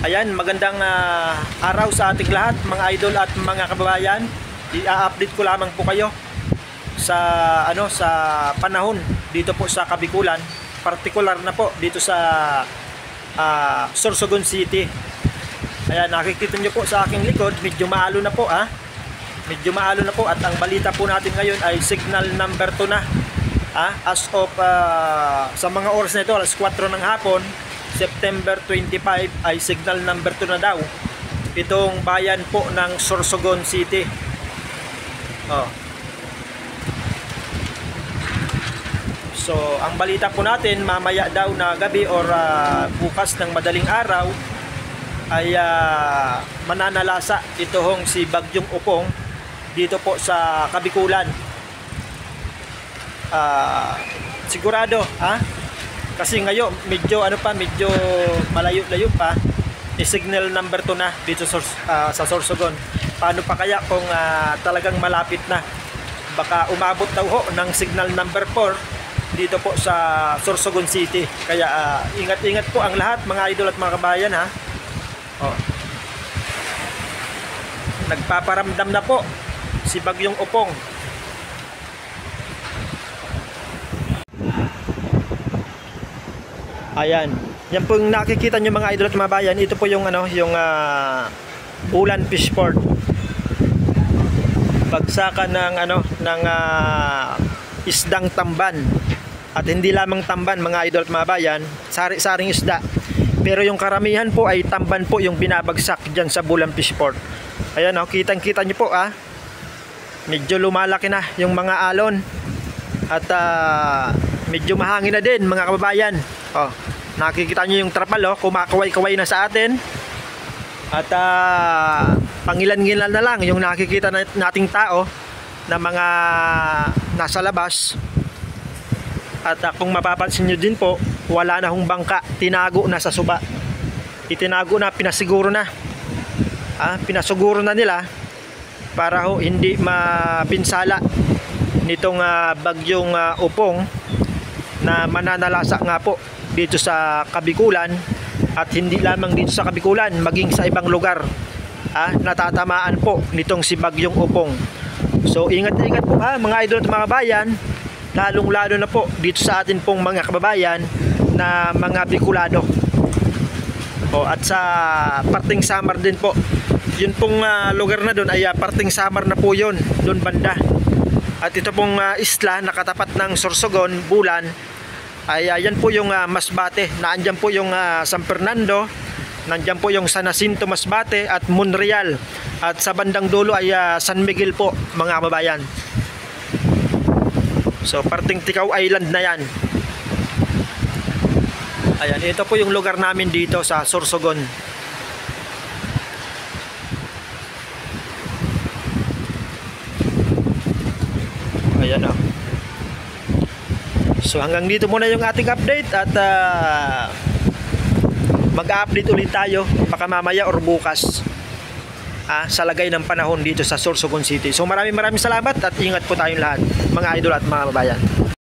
Ayan, magandang araw sa ating lahat mga idol at mga kababayan. I-update ko lamang po kayo sa sa panahon dito po sa Kabikulan, partikular na po dito sa Sorsogon City. Ayan, nakikita nyo po sa aking likod, medyo maalo na po medyo maalo na po, at ang balita po natin ngayon ay signal number 2 na. As of sa mga oras na ito, alas 4 ng hapon, September 25, ay signal number 2 na daw itong bayan po ng Sorsogon City. So ang balita po natin, mamaya daw na gabi or bukas ng madaling araw ay mananalasa itong si Bagyong Upong dito po sa Kabikulan. Sigurado kasi ngayon medyo medyo malayo-layo pa, signal number 2 na dito sa Sorsogon. Paano pa kaya kung talagang malapit na? Baka umabot daw ho ng signal number 4 dito po sa Sorsogon City. Kaya ingat-ingat po ang lahat mga idol at mga kabayan Nagpaparamdam na po si Bagyong Upong. Ayan. Yan po yung nakikita nyo mga idol at mga bayan. Ito po yung Ulan Fishport. Bagsakan ng isdang tamban. At hindi lamang tamban mga idol at mga bayan, sari-saring isda. Pero yung karamihan po ay tamban po yung binabagsak dyan sa Ulan Fishport. Ayan kitang-kita nyo po medyo lumalaki na yung mga alon. At medyo mahangin na din mga kababayan. Nakikita nyo yung trapal kumakaway-kaway na sa atin. At pangilan-ngilan na lang yung nakikita nating tao na mga nasa labas. At kung mapapansin nyo din po, wala na hong bangka, tinago na sa suba. Itinago na, pinasiguro na. Pinasuguro na nila para hindi mapinsala nitong Bagyong Upong na mananalasa nga po dito sa Kabikulan, at hindi lamang dito sa Kabikulan, maging sa ibang lugar natatamaan po nitong si Bagyong Upong. So ingat-ingat po mga idol at mga bayan, lalong-lalo na po dito sa atin pong mga kababayan na mga Bicolano. At sa parting Samar din po, yun pong lugar na doon ay parting Samar na po yun, doon banda. At ito pong isla na katapat ng Sorsogon, Bulan, ay yan po yung Masbate. Naandyan po yung San Fernando, nandyan po yung San Jacinto Masbate at Monreal. At sa bandang dulo ay San Miguel po mga kababayan. So parting Tikaw Island na yan. Ayan, ito po yung lugar namin dito sa Sorsogon. Ayan So hanggang dito muna yung ating update, at mag-update ulit tayo baka mamaya or bukas sa lagay ng panahon dito sa Sorsogon City. So maraming salamat at ingat po tayong lahat mga idol at mga babayan.